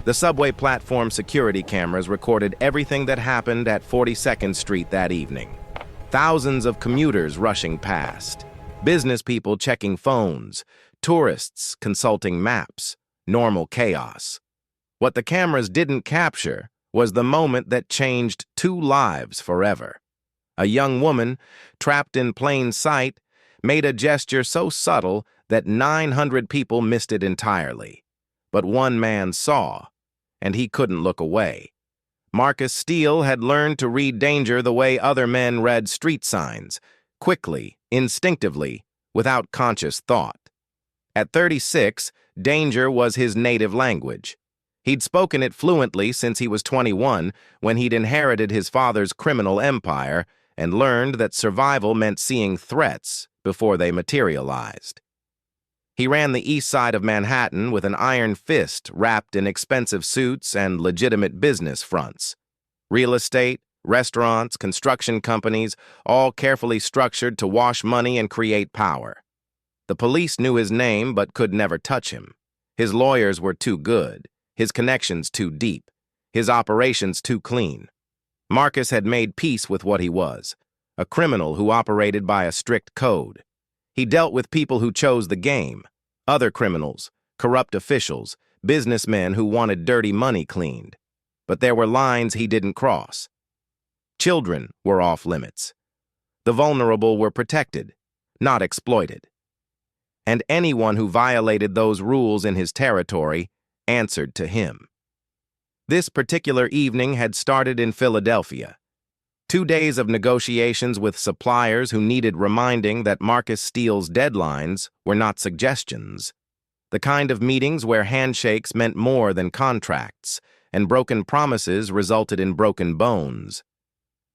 The subway platform security cameras recorded everything that happened at 42nd Street that evening. Thousands of commuters rushing past, business people checking phones, tourists consulting maps, normal chaos. What the cameras didn't capture was the moment that changed 2 lives forever. A young woman, trapped in plain sight, made a gesture so subtle that 900 people missed it entirely. But one man saw, and he couldn't look away. Marcus Steele had learned to read danger the way other men read street signs, quickly, instinctively, without conscious thought. At 36, danger was his native language. He'd spoken it fluently since he was 21, when he'd inherited his father's criminal empire and learned that survival meant seeing threats before they materialized. He ran the east side of Manhattan with an iron fist wrapped in expensive suits and legitimate business fronts. Real estate, restaurants, construction companies, all carefully structured to wash money and create power. The police knew his name but could never touch him. His lawyers were too good, his connections too deep, his operations too clean. Marcus had made peace with what he was, a criminal who operated by a strict code. He dealt with people who chose the game, other criminals, corrupt officials, businessmen who wanted dirty money cleaned. But there were lines he didn't cross. Children were off limits. The vulnerable were protected, not exploited. And anyone who violated those rules in his territory answered to him. This particular evening had started in Philadelphia. 2 days of negotiations with suppliers who needed reminding that Marcus Steele's deadlines were not suggestions. The kind of meetings where handshakes meant more than contracts, and broken promises resulted in broken bones.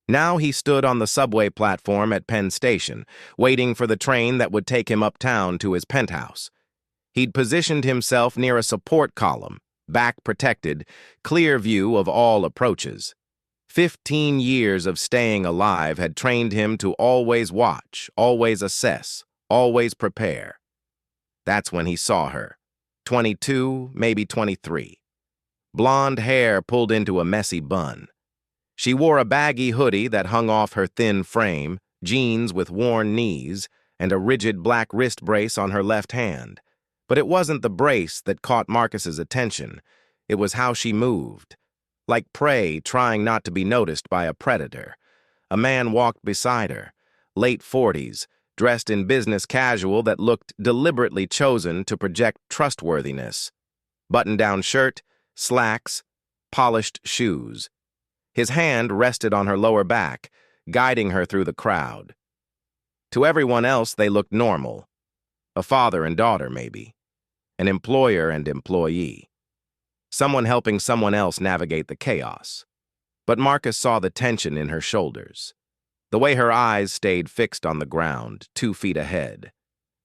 Now he stood on the subway platform at Penn Station, waiting for the train that would take him uptown to his penthouse. He'd positioned himself near a support column, back protected, clear view of all approaches. 15 years of staying alive had trained him to always watch, always assess, always prepare. That's when he saw her. 22, maybe 23. Blonde hair pulled into a messy bun. She wore a baggy hoodie that hung off her thin frame, jeans with worn knees, and a rigid black wrist brace on her left hand. But it wasn't the brace that caught Marcus's attention. It was how she moved. Like prey trying not to be noticed by a predator. A man walked beside her, late 40s, dressed in business casual that looked deliberately chosen to project trustworthiness. Button-down shirt, slacks, polished shoes. His hand rested on her lower back, guiding her through the crowd. To everyone else, they looked normal. A father and daughter, maybe. An employer and employee. Someone helping someone else navigate the chaos. But Marcus saw the tension in her shoulders. The way her eyes stayed fixed on the ground, 2 feet ahead.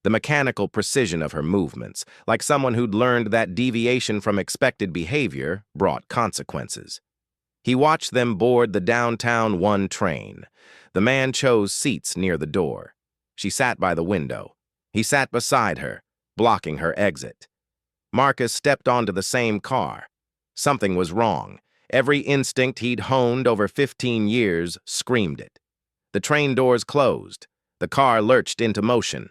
The mechanical precision of her movements, like someone who'd learned that deviation from expected behavior brought consequences. He watched them board the downtown 1 train. The man chose seats near the door. She sat by the window. He sat beside her, blocking her exit. Marcus stepped onto the same car. Something was wrong. Every instinct he'd honed over 15 years screamed it. The train doors closed. The car lurched into motion.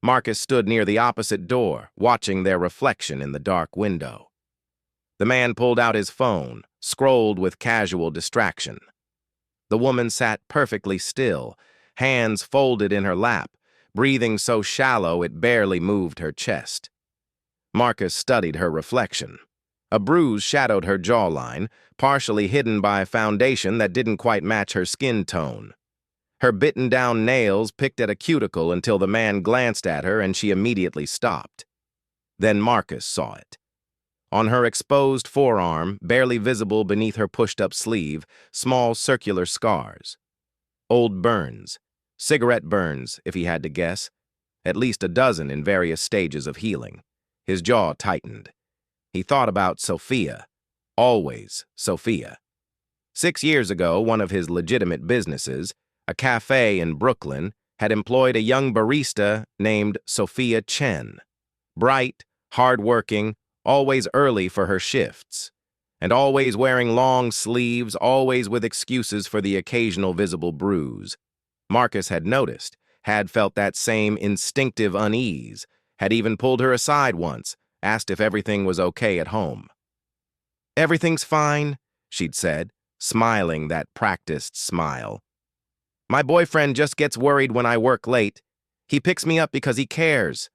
Marcus stood near the opposite door, watching their reflection in the dark window. The man pulled out his phone, scrolled with casual distraction. The woman sat perfectly still, hands folded in her lap, breathing so shallow it barely moved her chest. Marcus studied her reflection. A bruise shadowed her jawline, partially hidden by a foundation that didn't quite match her skin tone. Her bitten-down nails picked at a cuticle until the man glanced at her and she immediately stopped. Then Marcus saw it. On her exposed forearm, barely visible beneath her pushed-up sleeve, small circular scars. Old burns. Cigarette burns, if he had to guess. At least a dozen in various stages of healing. His jaw tightened. He thought about Sophia. Always Sophia. 6 years ago, one of his legitimate businesses, a cafe in Brooklyn, had employed a young barista named Sophia Chen. Bright, hard-working, always early for her shifts. and always wearing long sleeves, always with excuses for the occasional visible bruise. Marcus had noticed, had felt that same instinctive unease, had even pulled her aside once, asked if everything was okay at home. "Everything's fine," she'd said, smiling that practiced smile. "My boyfriend just gets worried when I work late. He picks me up because he cares."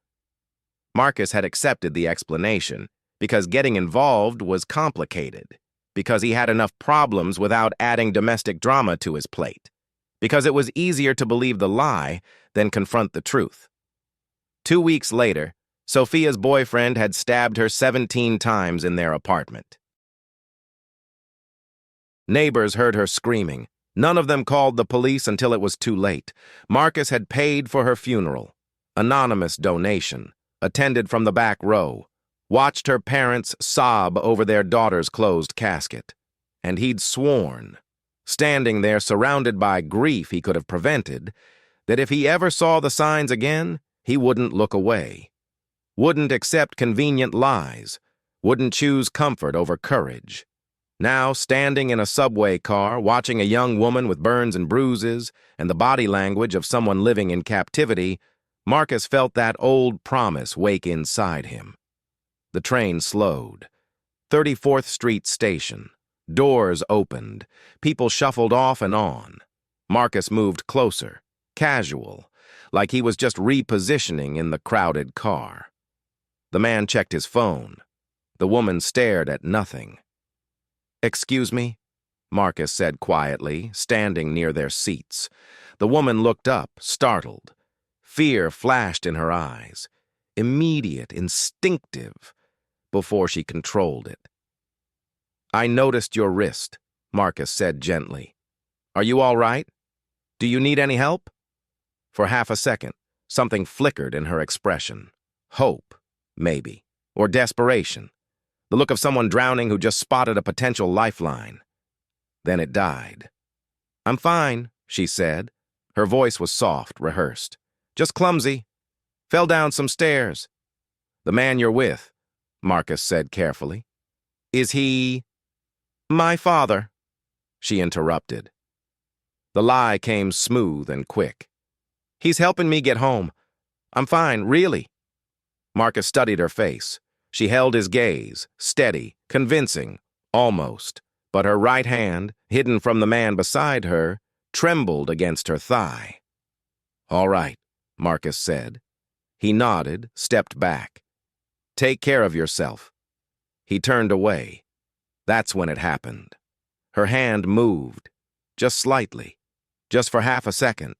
Marcus had accepted the explanation, because getting involved was complicated, because he had enough problems without adding domestic drama to his plate, because it was easier to believe the lie than confront the truth. 2 weeks later, Sophia's boyfriend had stabbed her 17 times in their apartment. Neighbors heard her screaming. None of them called the police until it was too late. Marcus had paid for her funeral. Anonymous donation. Attended from the back row. Watched her parents sob over their daughter's closed casket. And he'd sworn, standing there surrounded by grief he could have prevented, that if he ever saw the signs again, he wouldn't look away. Wouldn't accept convenient lies. Wouldn't choose comfort over courage. Now, standing in a subway car, watching a young woman with burns and bruises and the body language of someone living in captivity, Marcus felt that old promise wake inside him. The train slowed. 34th Street station. Doors opened. People shuffled off and on. Marcus moved closer, casual, like he was just repositioning in the crowded car. The man checked his phone. The woman stared at nothing. "Excuse me?" Marcus said quietly, standing near their seats. The woman looked up, startled. Fear flashed in her eyes, immediate, instinctive, before she controlled it. "I noticed your wrist," Marcus said gently. "Are you all right? Do you need any help?" For half a second, something flickered in her expression. Hope, maybe, or desperation. The look of someone drowning who just spotted a potential lifeline. Then it died. "I'm fine," she said. Her voice was soft, rehearsed. "Just clumsy. Fell down some stairs." "The man you're with," Marcus said carefully. "Is he—" "My father," she interrupted. The lie came smooth and quick. "He's helping me get home. I'm fine, really." Marcus studied her face. She held his gaze, steady, convincing, almost, but her right hand, hidden from the man beside her, trembled against her thigh. "All right," Marcus said. He nodded, stepped back. "Take care of yourself." He turned away. That's when it happened. Her hand moved, just slightly, just for half a second.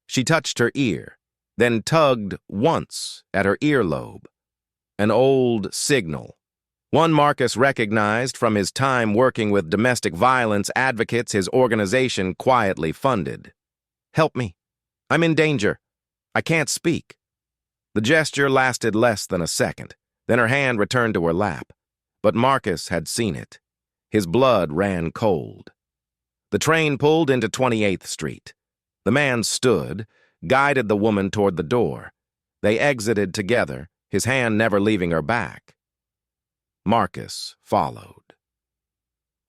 She touched her ear, then tugged once at her earlobe. An old signal. One Marcus recognized from his time working with domestic violence advocates his organization quietly funded. "Help me. I'm in danger. I can't speak." The gesture lasted less than a second. Then her hand returned to her lap. But Marcus had seen it. His blood ran cold. The train pulled into 28th Street. The man stood, guided the woman toward the door. They exited together, his hand never leaving her back. Marcus followed.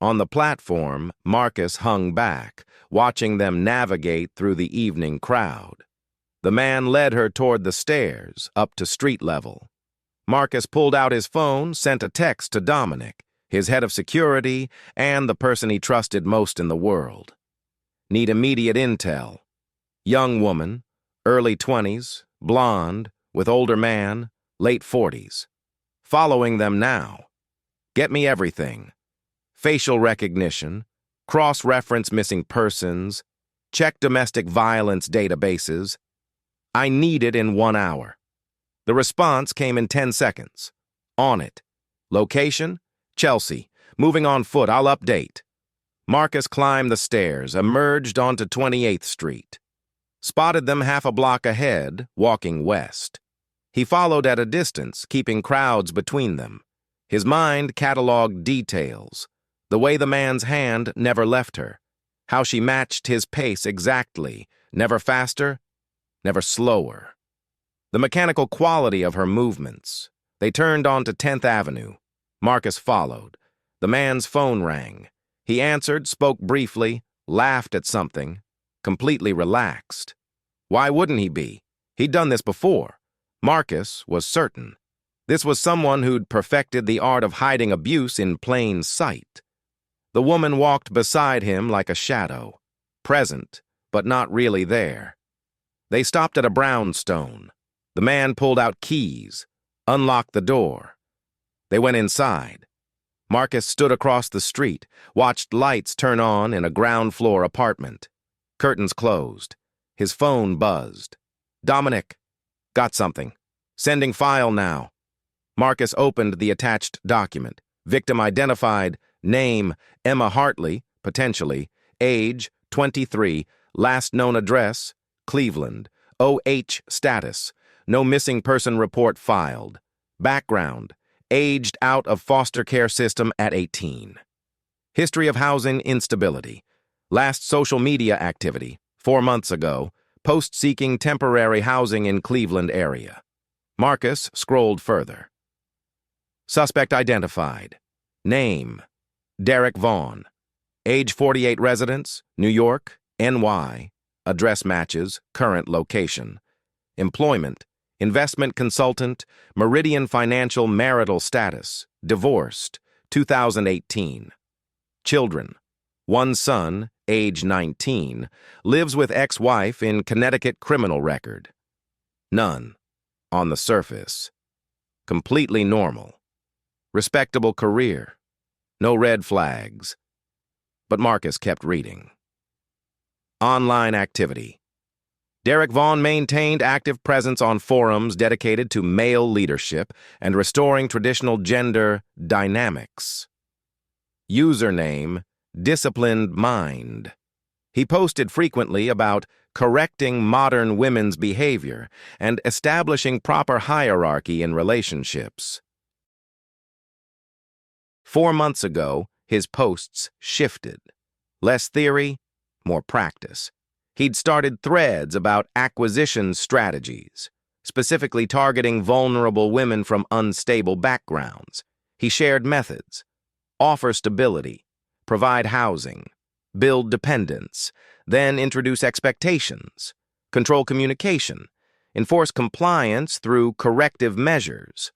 On the platform, Marcus hung back, watching them navigate through the evening crowd. The man led her toward the stairs, up to street level. Marcus pulled out his phone, sent a text to Dominic, his head of security, and the person he trusted most in the world. "Need immediate intel. Young woman, early 20s, blonde, with older man, late 40s. Following them now. Get me everything. Facial recognition, cross-reference missing persons, check domestic violence databases. I need it in 1 hour." The response came in 10 seconds. On it. Location? Chelsea. Moving on foot, I'll update. Marcus climbed the stairs, emerged onto 28th Street. Spotted them half a block ahead, walking west. He followed at a distance, keeping crowds between them. His mind cataloged details. The way the man's hand never left her. How she matched his pace exactly, never faster, never slower. The mechanical quality of her movements. They turned onto 10th Avenue. Marcus followed. The man's phone rang. He answered, spoke briefly, laughed at something, completely relaxed. Why wouldn't he be? He'd done this before. Marcus was certain. This was someone who'd perfected the art of hiding abuse in plain sight. The woman walked beside him like a shadow, present, but not really there. They stopped at a brownstone. The man pulled out keys, unlocked the door. They went inside. Marcus stood across the street, watched lights turn on in a ground-floor apartment. Curtains closed. His phone buzzed. Dominic. Got something. Sending file now. Marcus opened the attached document. Victim identified. Name, Emma Hartley, potentially. Age, 23. Last known address, Cleveland. OH status. No missing person report filed. Background. Aged out of foster care system at 18. History of housing instability. Last social media activity, 4 months ago. Post seeking temporary housing in Cleveland area. Marcus scrolled further. Suspect identified. Name, Derek Vaughn. Age 48 residence, New York, NY. Address matches, current location. Employment, investment consultant, Meridian Financial marital status, divorced, 2018. Children, one son, age 19, lives with ex-wife in Connecticut criminal record. None, on the surface. Completely normal. Respectable career. No red flags. But Marcus kept reading. Online activity. Derek Vaughn maintained active presence on forums dedicated to male leadership and restoring traditional gender dynamics. Username, Disciplined Mind. He posted frequently about correcting modern women's behavior and establishing proper hierarchy in relationships. 4 months ago, his posts shifted. Less theory, more practice. He'd started threads about acquisition strategies, specifically targeting vulnerable women from unstable backgrounds. He shared methods: offer stability, provide housing, build dependence, then introduce expectations, control communication, enforce compliance through corrective measures.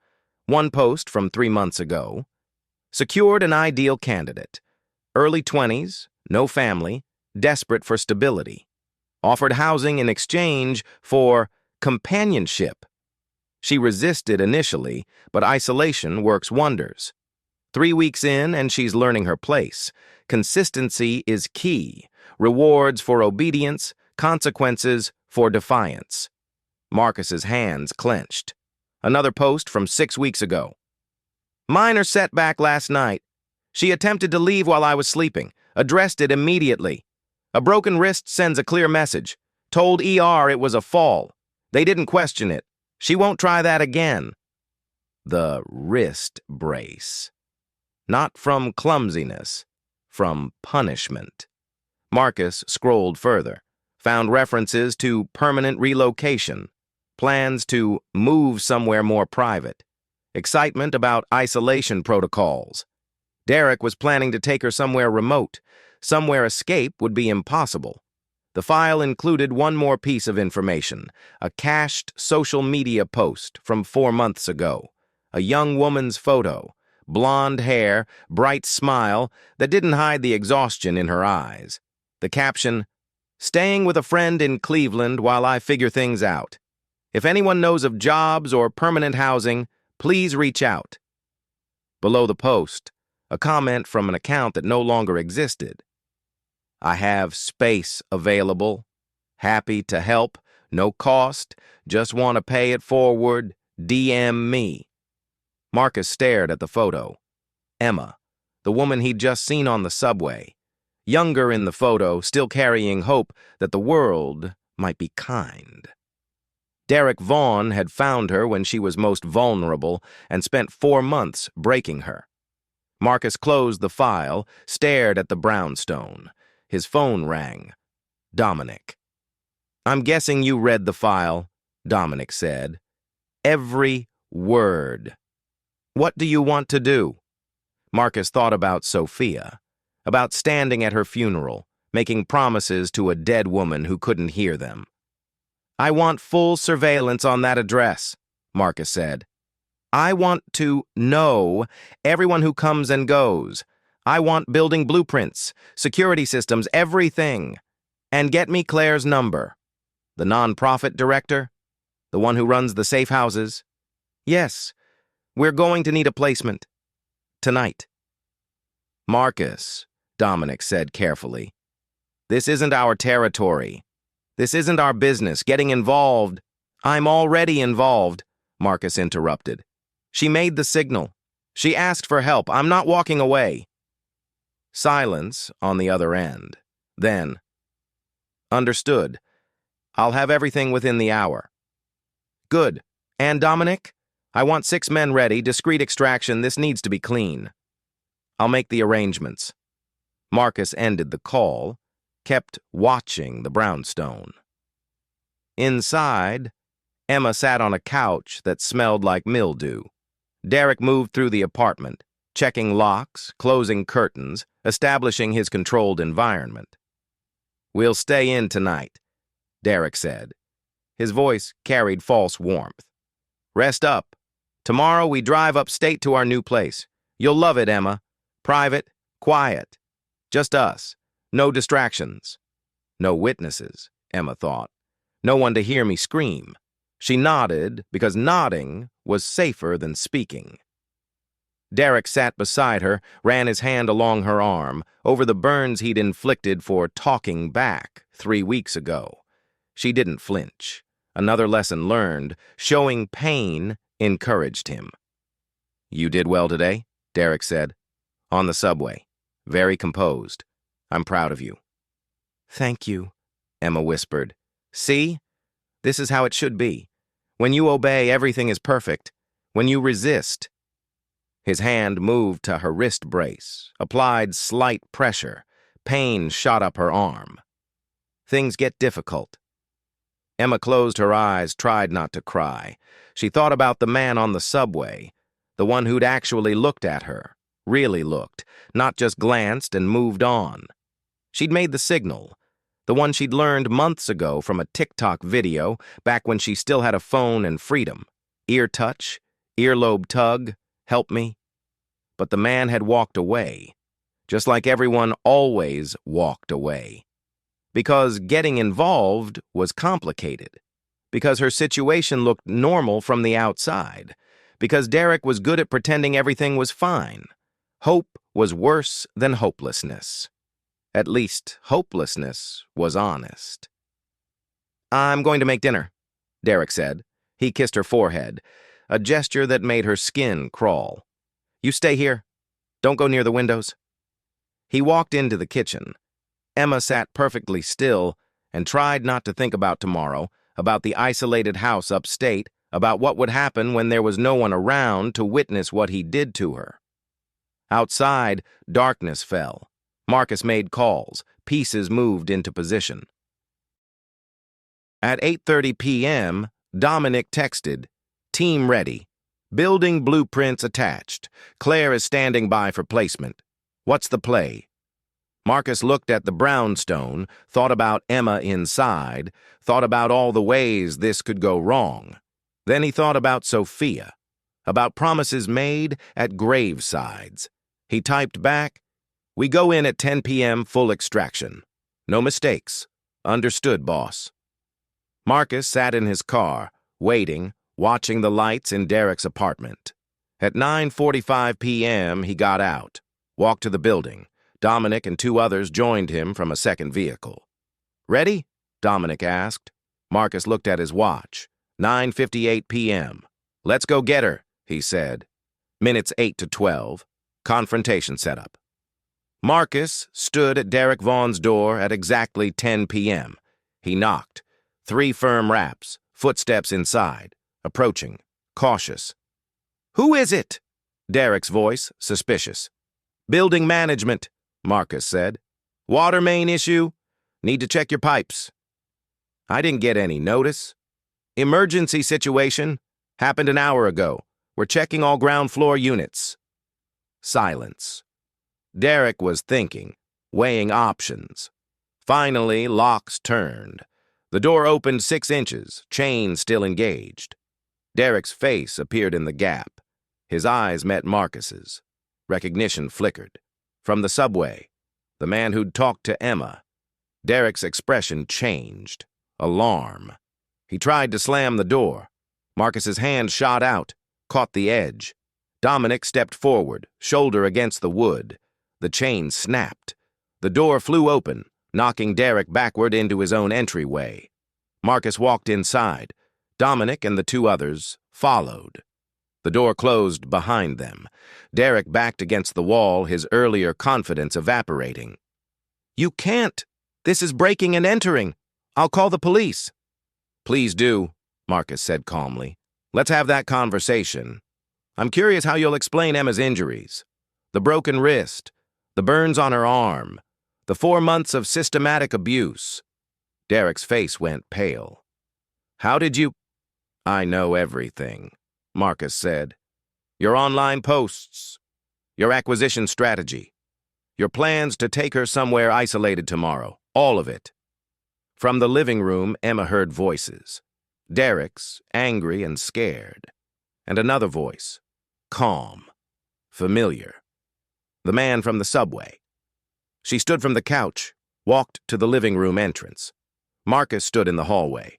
One post from 3 months ago: secured an ideal candidate, early 20s, no family, desperate for stability. Offered housing in exchange for companionship. She resisted initially, but isolation works wonders. 3 weeks in and she's learning her place. Consistency is key. Rewards for obedience, consequences for defiance. Marcus's hands clenched. Another post from 6 weeks ago. Minor setback last night. She attempted to leave while I was sleeping. Addressed it immediately. A broken wrist sends a clear message. Told ER it was a fall. They didn't question it. She won't try that again. The wrist brace. Not from clumsiness, from punishment. Marcus scrolled further, found references to permanent relocation, plans to move somewhere more private, excitement about isolation protocols. Derek was planning to take her somewhere remote. Somewhere escape would be impossible. The file included one more piece of information, a cached social media post from 4 months ago. A young woman's photo, blonde hair, bright smile that didn't hide the exhaustion in her eyes. The caption, "Staying with a friend in Cleveland while I figure things out. If anyone knows of jobs or permanent housing, please reach out." Below the post, a comment from an account that no longer existed. I have space available. Happy to help. No cost. Just want to pay it forward. DM me. Marcus stared at the photo. Emma, the woman he'd just seen on the subway. Younger in the photo, still carrying hope that the world might be kind. Derek Vaughn had found her when she was most vulnerable and spent 4 months breaking her. Marcus closed the file, stared at the brownstone. His phone rang. Dominic. "I'm guessing you read the file," Dominic said. "Every word. What do you want to do?" Marcus thought about Sophia, about standing at her funeral, making promises to a dead woman who couldn't hear them. "I want full surveillance on that address," Marcus said. "I want to know everyone who comes and goes. I want building blueprints, security systems, everything. And get me Claire's number." "The nonprofit director? The one who runs the safe houses?" "Yes. We're going to need a placement. Tonight." "Marcus," Dominic said carefully, "this isn't our territory. This isn't our business. Getting involved—" "I'm already involved," Marcus interrupted. "She made the signal. She asked for help. I'm not walking away." Silence on the other end. Then, "Understood. I'll have everything within the hour." "Good. And Dominic? I want 6 men ready, discreet extraction. This needs to be clean." "I'll make the arrangements." Marcus ended the call, kept watching the brownstone. Inside, Emma sat on a couch that smelled like mildew. Derek moved through the apartment, checking locks, closing curtains, establishing his controlled environment. "We'll stay in tonight," Derek said. His voice carried false warmth. "Rest up. Tomorrow we drive upstate to our new place. You'll love it, Emma. Private, quiet. Just us. No distractions. No witnesses," Emma thought. "No one to hear me scream." She nodded because nodding was safer than speaking. Derek sat beside her, ran his hand along her arm, over the burns he'd inflicted for talking back 3 weeks ago. She didn't flinch. Another lesson learned, showing pain encouraged him. "You did well today," Derek said. "On the subway. Very composed. I'm proud of you." "Thank you," Emma whispered. "See? This is how it should be. When you obey, everything is perfect. When you resist—" His hand moved to her wrist brace, applied slight pressure. Pain shot up her arm. Things get difficult. Emma closed her eyes, tried not to cry. She thought about the man on the subway, the one who'd actually looked at her, really looked, not just glanced and moved on. She'd made the signal, the one she'd learned months ago from a TikTok video back when she still had a phone and freedom. Ear touch, earlobe tug, help me. But the man had walked away, just like everyone always walked away. Because getting involved was complicated. Because her situation looked normal from the outside. Because Derek was good at pretending everything was fine. Hope was worse than hopelessness. At least, hopelessness was honest. "I'm going to make dinner," Derek said. He kissed her forehead, a gesture that made her skin crawl. "You stay here. Don't go near the windows." He walked into the kitchen. Emma sat perfectly still and tried not to think about tomorrow, about the isolated house upstate, about what would happen when there was no one around to witness what he did to her. Outside, darkness fell. Marcus made calls. Pieces moved into position. At 8:30 p.m., Dominic texted, "Team ready. Building blueprints attached. Claire is standing by for placement. What's the play?" Marcus looked at the brownstone, thought about Emma inside, thought about all the ways this could go wrong. Then he thought about Sophia, about promises made at gravesides. He typed back, "We go in at 10 p.m. full extraction. No mistakes. Understood, boss." Marcus sat in his car, waiting, watching the lights in Derek's apartment. At 9:45 p.m., he got out, walked to the building. Dominic and 2 others joined him from a second vehicle. "Ready?" Dominic asked. Marcus looked at his watch. 9:58 p.m. "Let's go get her," he said. Minutes 8 to 12. Confrontation setup. Marcus stood at Derek Vaughn's door at exactly 10 p.m. He knocked. 3 firm raps, footsteps inside, approaching, cautious. "Who is it?" Derek's voice, suspicious. "Building management," Marcus said. "Water main issue? Need to check your pipes." "I didn't get any notice." "Emergency situation. Happened an hour ago. We're checking all ground floor units." Silence. Derek was thinking, weighing options. Finally, locks turned. The door opened 6 inches, chain still engaged. Derek's face appeared in the gap. His eyes met Marcus's. Recognition flickered. From the subway, the man who'd talked to Emma. Derek's expression changed. Alarm. He tried to slam the door. Marcus's hand shot out, caught the edge. Dominic stepped forward, shoulder against the wood. The chain snapped. The door flew open, knocking Derek backward into his own entryway. Marcus walked inside. Dominic and the 2 others followed. The door closed behind them. Derek backed against the wall, his earlier confidence evaporating. "You can't! This is breaking and entering! I'll call the police!" "Please do," Marcus said calmly. "Let's have that conversation. I'm curious how you'll explain Emma's injuries. The broken wrist, the burns on her arm, the 4 months of systematic abuse." Derek's face went pale. "How did you—" "I know everything," Marcus said. "Your online posts, your acquisition strategy, your plans to take her somewhere isolated tomorrow, all of it." From the living room, Emma heard voices. Derek's, angry and scared. And another voice, calm, familiar. The man from the subway. She stood from the couch, walked to the living room entrance. Marcus stood in the hallway.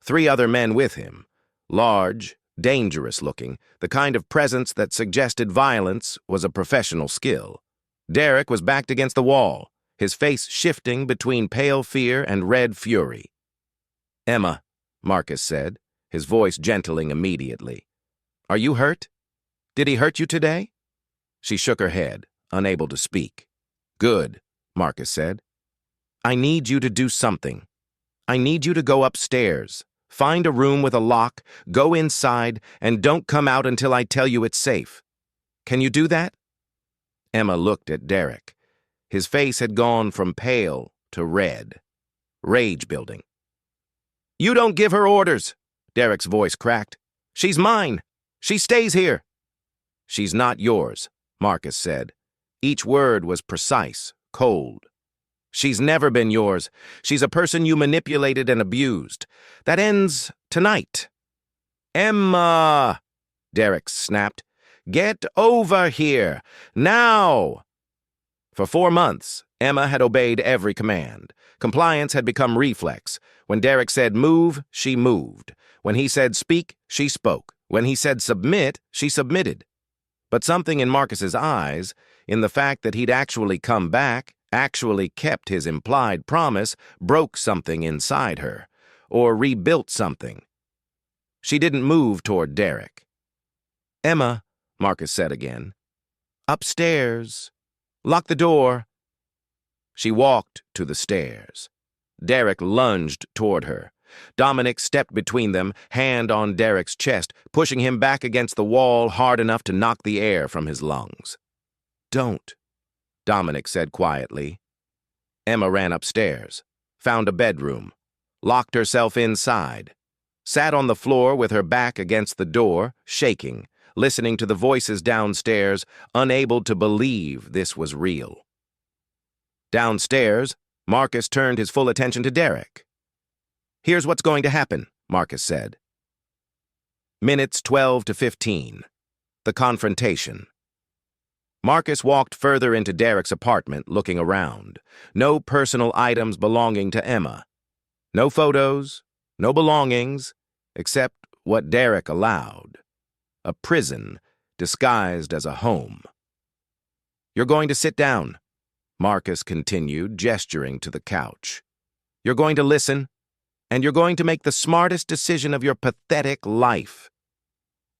3 other men with him, large, dangerous-looking, the kind of presence that suggested violence was a professional skill. Derek was backed against the wall, his face shifting between pale fear and red fury. "Emma," Marcus said, his voice gentling immediately. "Are you hurt? Did he hurt you today?" She shook her head, unable to speak. "Good," Marcus said. "I need you to do something. I need you to go upstairs. Find a room with a lock, go inside, and don't come out until I tell you it's safe. Can you do that?" Emma looked at Derek. His face had gone from pale to red. Rage building. "You don't give her orders," Derek's voice cracked. "She's mine. She stays here." "She's not yours," Marcus said. Each word was precise, cold. "She's never been yours. She's a person you manipulated and abused. That ends tonight." "Emma!" Derek snapped. "Get over here! Now!" For 4 months, Emma had obeyed every command. Compliance had become reflex. When Derek said move, she moved. When he said speak, she spoke. When he said submit, she submitted. But something in Marcus's eyes, in the fact that he'd actually come back, actually kept his implied promise, broke something inside her, or rebuilt something. She didn't move toward Derek. "Emma," Marcus said again. "Upstairs. Lock the door." She walked to the stairs. Derek lunged toward her. Dominic stepped between them, hand on Derek's chest, pushing him back against the wall hard enough to knock the air from his lungs. "Don't," Dominic said quietly. Emma ran upstairs, found a bedroom, locked herself inside, sat on the floor with her back against the door, shaking, listening to the voices downstairs, unable to believe this was real. Downstairs, Marcus turned his full attention to Derek. "Here's what's going to happen," Marcus said. Minutes 12 to 15. The confrontation. Marcus walked further into Derek's apartment, looking around. No personal items belonging to Emma. No photos, no belongings, except what Derek allowed. A prison disguised as a home. "You're going to sit down," Marcus continued, gesturing to the couch. "You're going to listen, and you're going to make the smartest decision of your pathetic life."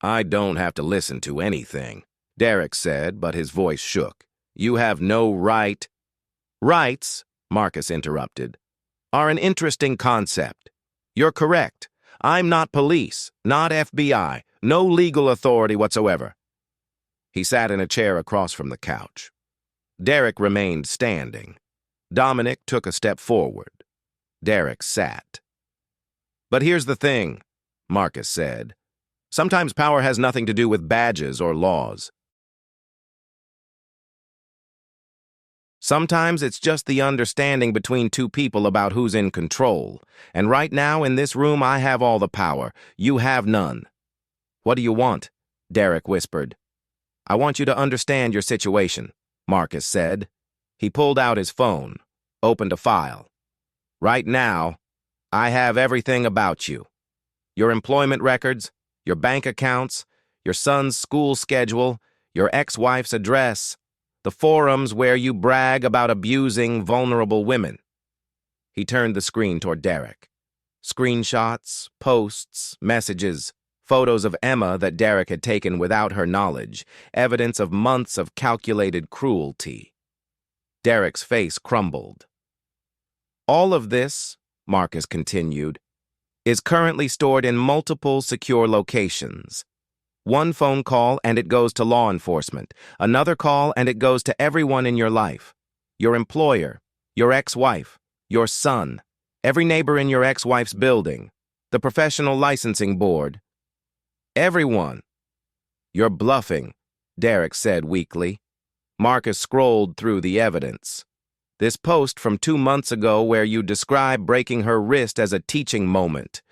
"I don't have to listen to anything," Derek said, but his voice shook. "You have no right—" "Rights," Marcus interrupted, "are an interesting concept. You're correct. I'm not police, not FBI, no legal authority whatsoever." He sat in a chair across from the couch. Derek remained standing. Dominic took a step forward. Derek sat. "But here's the thing," Marcus said. "Sometimes power has nothing to do with badges or laws. Sometimes it's just the understanding between two people about who's in control. And right now, in this room, I have all the power. You have none. What do you want? Derek whispered. I want you to understand your situation, Marcus said. He pulled out his phone, opened a file. Right now, I have everything about you. Your employment records, your bank accounts, your son's school schedule, your ex-wife's address, the forums where you brag about abusing vulnerable women. He turned the screen toward Derek. Screenshots, posts, messages, photos of Emma that Derek had taken without her knowledge, evidence of months of calculated cruelty. Derek's face crumbled. All of this, Marcus continued, is currently stored in multiple secure locations. One phone call and it goes to law enforcement. Another call and it goes to everyone in your life. Your employer, your ex-wife, your son, every neighbor in your ex-wife's building, the professional licensing board. Everyone. You're bluffing, Derek said weakly. Marcus scrolled through the evidence. This post from 2 months ago where you describe breaking her wrist as a teaching moment.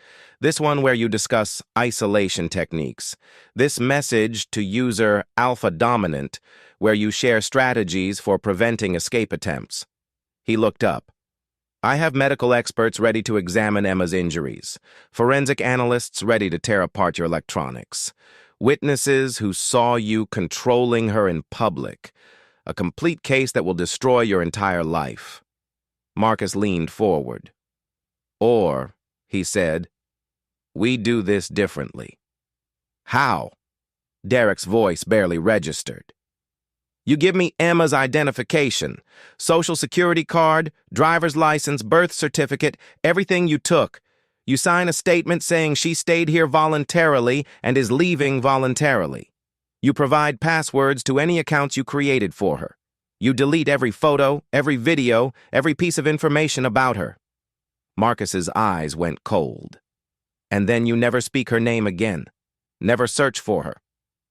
This one where you discuss isolation techniques. This message to user Alpha Dominant where you share strategies for preventing escape attempts. He looked up. I have medical experts ready to examine Emma's injuries, forensic analysts ready to tear apart your electronics, witnesses who saw you controlling her in public, a complete case that will destroy your entire life. Marcus leaned forward. Or, he said, we do this differently. How? Derek's voice barely registered. You give me Emma's identification, social security card, driver's license, birth certificate, everything you took. You sign a statement saying she stayed here voluntarily and is leaving voluntarily. You provide passwords to any accounts you created for her. You delete every photo, every video, every piece of information about her. Marcus's eyes went cold. And then you never speak her name again. Never search for her.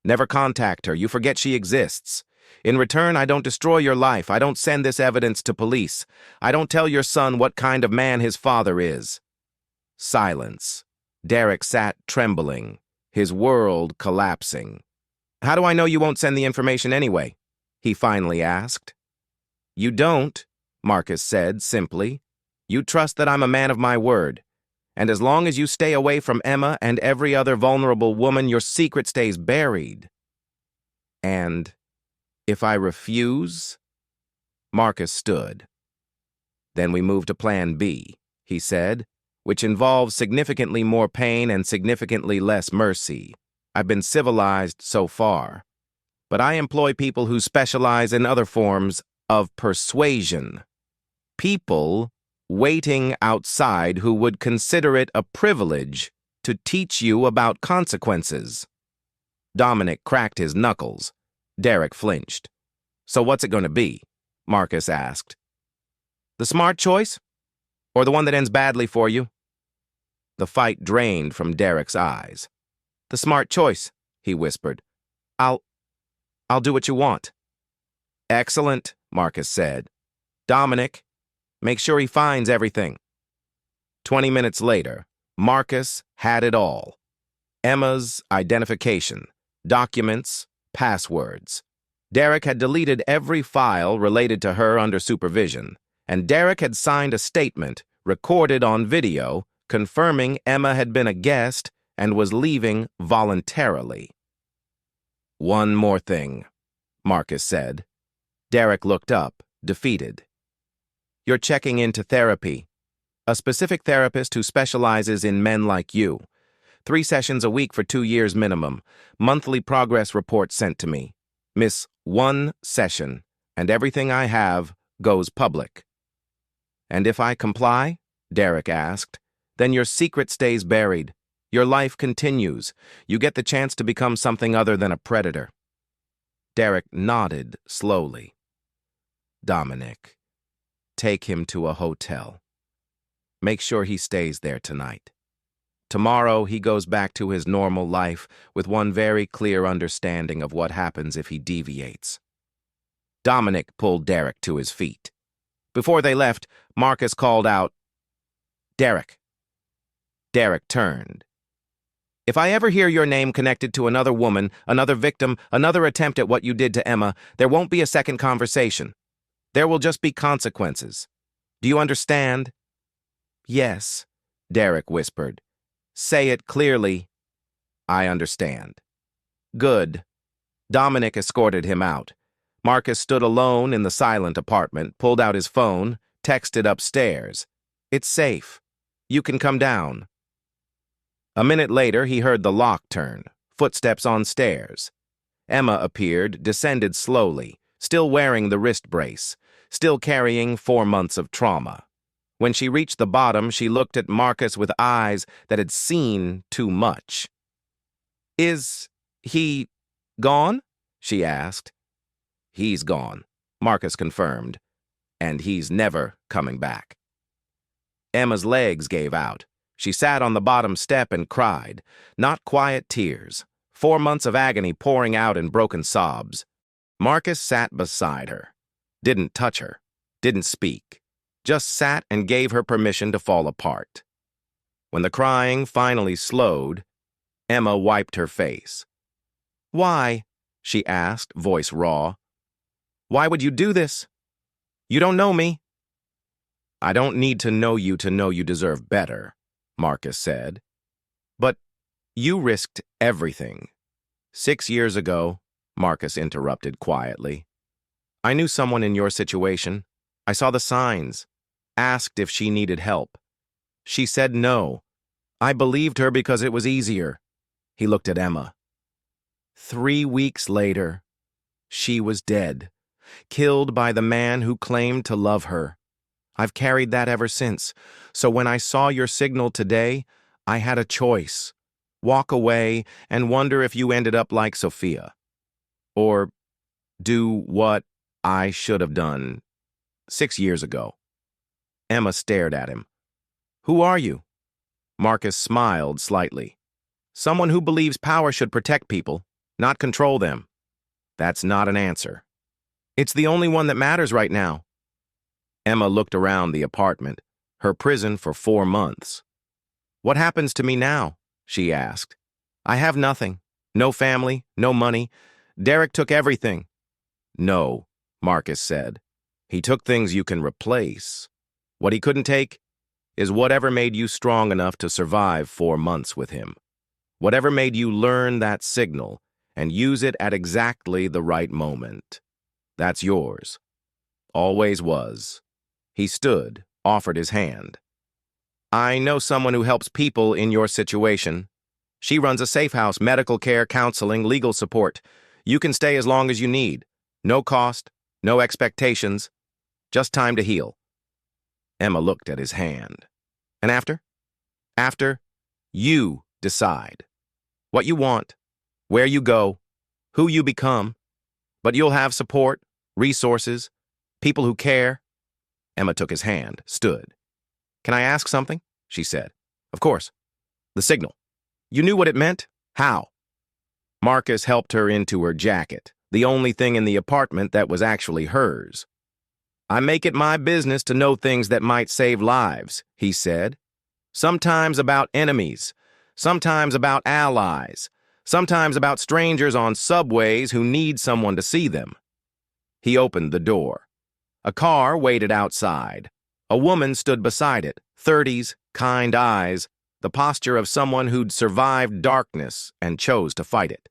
Never contact her. You forget she exists. In return, I don't destroy your life. I don't send this evidence to police. I don't tell your son what kind of man his father is. Silence. Derek sat trembling, his world collapsing. How do I know you won't send the information anyway? He finally asked. You don't, Marcus said simply. You trust that I'm a man of my word. And as long as you stay away from Emma and every other vulnerable woman, your secret stays buried. And if I refuse? Marcus stood. Then we move to Plan B, he said, which involves significantly more pain and significantly less mercy. I've been civilized so far, but I employ people who specialize in other forms of persuasion. People waiting outside who would consider it a privilege to teach you about consequences. Dominic cracked his knuckles. Derek flinched. So what's it going to be? Marcus asked. The smart choice? Or the one that ends badly for you? The fight drained from Derek's eyes. The smart choice, he whispered. I'll do what you want. Excellent, Marcus said. Dominic, make sure he finds everything. 20 minutes later, Marcus had it all. Emma's identification, documents, passwords. Derek had deleted every file related to her under supervision, and Derek had signed a statement, recorded on video, confirming Emma had been a guest and was leaving voluntarily. One more thing, Marcus said. Derek looked up, defeated. You're checking into therapy. A specific therapist who specializes in men like you. 3 sessions a week for 2 years minimum. Monthly progress report sent to me. Miss 1 session, and everything I have goes public. And if I comply? Derek asked. Then your secret stays buried. Your life continues. You get the chance to become something other than a predator. Derek nodded slowly. Dominic, take him to a hotel. Make sure he stays there tonight. Tomorrow he goes back to his normal life with one very clear understanding of what happens if he deviates. Dominic pulled Derek to his feet. Before they left, Marcus called out, "Derek." Derek turned. "If I ever hear your name connected to another woman, another victim, another attempt at what you did to Emma, there won't be a second conversation. There will just be consequences. Do you understand?" "Yes," Derek whispered. "Say it clearly." "I understand." "Good." Dominic escorted him out. Marcus stood alone in the silent apartment, pulled out his phone, texted upstairs. "It's safe. You can come down." A minute later, he heard the lock turn, footsteps on stairs. Emma appeared, descended slowly, still wearing the wrist brace, still carrying 4 months of trauma. When she reached the bottom, she looked at Marcus with eyes that had seen too much. "Is he gone?" she asked. "He's gone," Marcus confirmed, "and he's never coming back." Emma's legs gave out. She sat on the bottom step and cried, not quiet tears, 4 months of agony pouring out in broken sobs. Marcus sat beside her, didn't touch her, didn't speak, just sat and gave her permission to fall apart. When the crying finally slowed, Emma wiped her face. "Why?" she asked, voice raw. "Why would you do this? You don't know me." "I don't need to know you deserve better," Marcus said. "But you risked everything." 6 years ago, Marcus interrupted quietly. "I knew someone in your situation. I saw the signs. Asked if she needed help. She said no. I believed her because it was easier." He looked at Emma. 3 weeks later, she was dead, killed by the man who claimed to love her. I've carried that ever since, so when I saw your signal today, I had a choice. Walk away and wonder if you ended up like Sophia. Or do what I should have done 6 years ago. Emma stared at him. "Who are you?" Marcus smiled slightly. "Someone who believes power should protect people, not control them." "That's not an answer." "It's the only one that matters right now." Emma looked around the apartment, her prison for 4 months. "What happens to me now?" she asked. "I have nothing. No family, no money. Derek took everything." "No," Marcus said. "He took things you can replace. What he couldn't take is whatever made you strong enough to survive 4 months with him. Whatever made you learn that signal and use it at exactly the right moment. That's yours. Always was." He stood, offered his hand. "I know someone who helps people in your situation. She runs a safe house, medical care, counseling, legal support. You can stay as long as you need. No cost, no expectations, just time to heal." Emma looked at his hand. "And after?" "After, you decide. What you want, where you go, who you become. But you'll have support, resources, people who care." Emma took his hand, stood. "Can I ask something?" she said. "Of course." "The signal. You knew what it meant? How?" Marcus helped her into her jacket, the only thing in the apartment that was actually hers. "I make it my business to know things that might save lives," he said. "Sometimes about enemies, sometimes about allies, sometimes about strangers on subways who need someone to see them." He opened the door. A car waited outside. A woman stood beside it, 30s, kind eyes, the posture of someone who'd survived darkness and chose to fight it.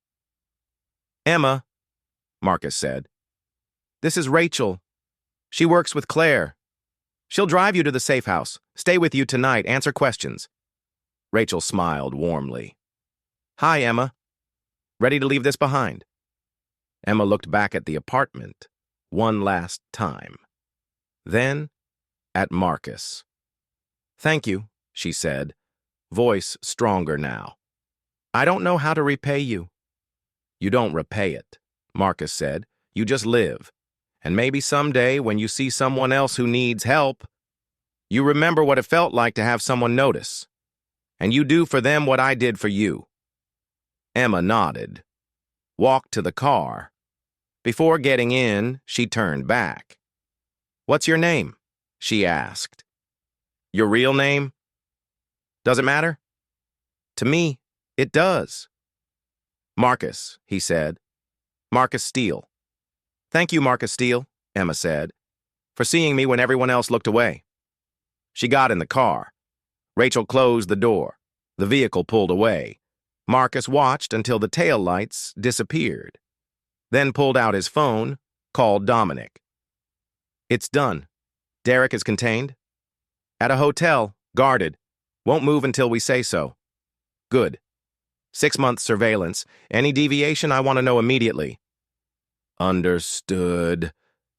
"Emma," Marcus said. "This is Rachel. She works with Claire. She'll drive you to the safe house, stay with you tonight, answer questions." Rachel smiled warmly. "Hi, Emma. Ready to leave this behind?" Emma looked back at the apartment one last time. Then at Marcus. "Thank you," she said, voice stronger now. "I don't know how to repay you." "You don't repay it," Marcus said. "You just live. And maybe someday when you see someone else who needs help, you remember what it felt like to have someone notice. And you do for them what I did for you." Emma nodded, walked to the car, Before getting in, she turned back. "What's your name?" she asked. "Your real name?" "Does it matter?" "To me, it does." "Marcus," he said. "Marcus Steele." "Thank you, Marcus Steele," Emma said, "for seeing me when everyone else looked away." She got in the car. Rachel closed the door. The vehicle pulled away. Marcus watched until the taillights disappeared, then pulled out his phone, called Dominic. "It's done. Derek is contained. At a hotel, guarded. Won't move until we say so." "Good. 6-month surveillance. Any deviation, I want to know immediately." "Understood."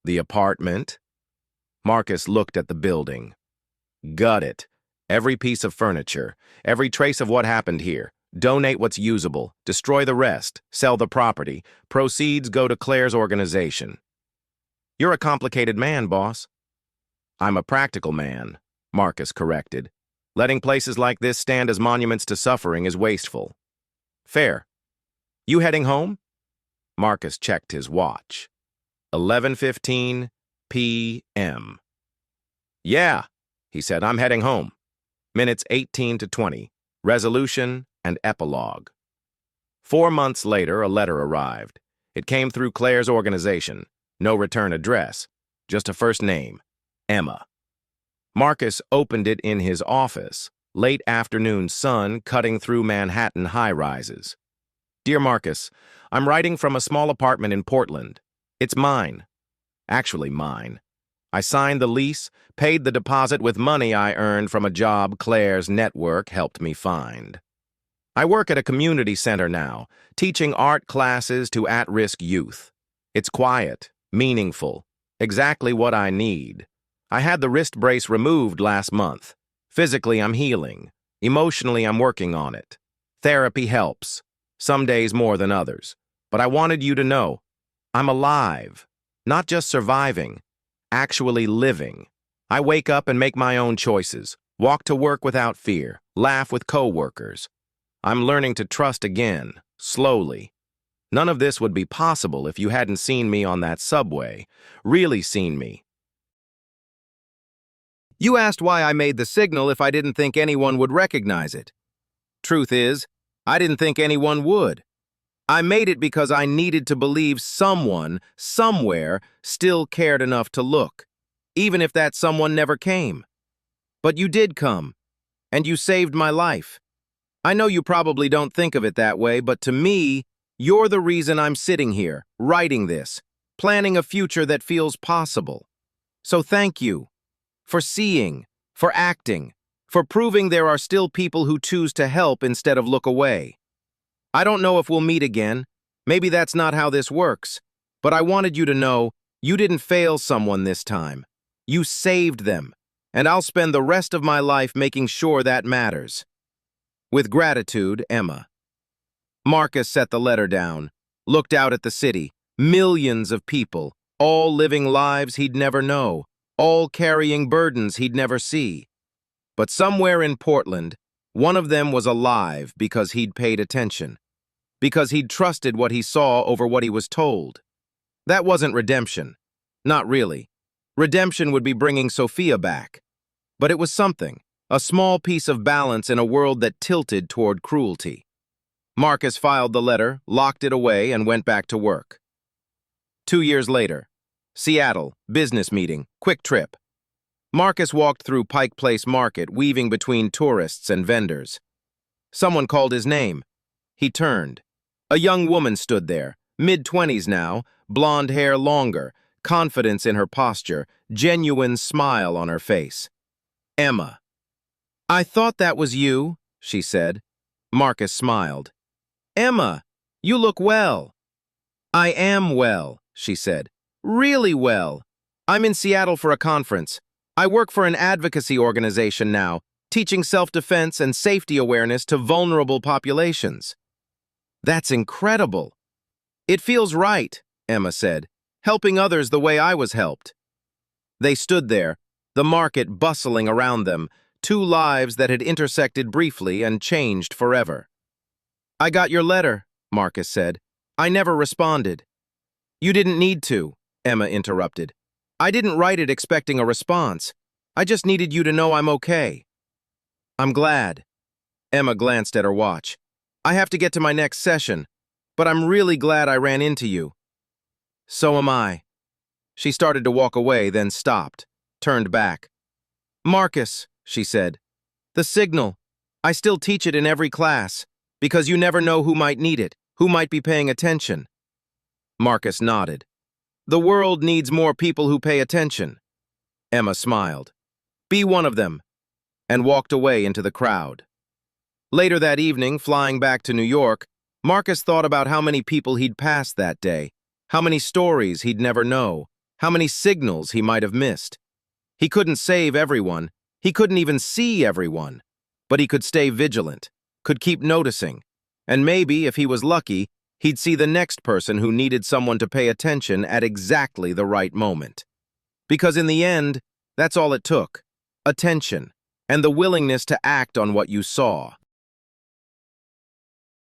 "The apartment?" Marcus looked at the building. "Gut it. Every piece of furniture, every trace of what happened here. Donate what's usable, destroy the rest, sell the property. Proceeds go to Claire's organization." "You're a complicated man, boss." "I'm a practical man," Marcus corrected. "Letting places like this stand as monuments to suffering is wasteful." "Fair. You heading home?" Marcus checked his watch. 11:15 p.m. "Yeah," he said, "I'm heading home." Minutes 18 to 20. Resolution and epilogue. 4 months later, a letter arrived. It came through Claire's organization. No return address, just a first name, Emma. Marcus opened it in his office, late afternoon sun cutting through Manhattan high-rises. "Dear Marcus, I'm writing from a small apartment in Portland. It's mine. Actually mine. I signed the lease, paid the deposit with money I earned from a job Claire's network helped me find. I work at a community center now, teaching art classes to at-risk youth. It's quiet, meaningful, exactly what I need. I had the wrist brace removed last month. Physically, I'm healing. Emotionally, I'm working on it. Therapy helps, some days more than others. But I wanted you to know, I'm alive, not just surviving, actually living. I wake up and make my own choices, walk to work without fear, laugh with coworkers. I'm learning to trust again, slowly. None of this would be possible if you hadn't seen me on that subway, really seen me." You asked why I made the signal if I didn't think anyone would recognize it. Truth is, I didn't think anyone would. I made it because I needed to believe someone, somewhere, still cared enough to look, even if that someone never came. But you did come, and you saved my life. I know you probably don't think of it that way, but to me, you're the reason I'm sitting here, writing this, planning a future that feels possible. So thank you. For seeing, for acting, for proving there are still people who choose to help instead of look away. I don't know if we'll meet again. Maybe that's not how this works. But I wanted you to know you didn't fail someone this time. You saved them. And I'll spend the rest of my life making sure that matters. With gratitude, Emma. Marcus set the letter down, looked out at the city, millions of people, all living lives he'd never know, all carrying burdens he'd never see. But somewhere in Portland, one of them was alive because he'd paid attention, because he'd trusted what he saw over what he was told. That wasn't redemption. Not really. Redemption would be bringing Sophia back. But it was something, a small piece of balance in a world that tilted toward cruelty. Marcus filed the letter, locked it away, and went back to work. 2 years later, Seattle, business meeting, quick trip. Marcus walked through Pike Place Market, weaving between tourists and vendors. Someone called his name. He turned. A young woman stood there, mid-20s now, blonde hair longer, confidence in her posture, genuine smile on her face. Emma. "I thought that was you," she said. Marcus smiled. "Emma, you look well." "I am well," she said. "Really well. I'm in Seattle for a conference. I work for an advocacy organization now, teaching self-defense and safety awareness to vulnerable populations." "That's incredible." "It feels right," Emma said, "helping others the way I was helped." They stood there, the market bustling around them, two lives that had intersected briefly and changed forever. "I got your letter," Marcus said. "I never responded." You didn't need to, Emma interrupted. I didn't write it expecting a response. I just needed you to know I'm okay. I'm glad. Emma glanced at her watch. I have to get to my next session, but I'm really glad I ran into you. So am I. She started to walk away, then stopped, turned back. Marcus, she said. The signal. I still teach it in every class, because you never know who might need it, who might be paying attention. Marcus nodded. The world needs more people who pay attention. Emma smiled. Be one of them, and walked away into the crowd. Later that evening, flying back to New York, Marcus thought about how many people he'd passed that day, how many stories he'd never know, how many signals he might have missed. He couldn't save everyone, he couldn't even see everyone, but he could stay vigilant, could keep noticing, and maybe, if he was lucky, he'd see the next person who needed someone to pay attention at exactly the right moment. Because in the end, that's all it took, attention, and the willingness to act on what you saw.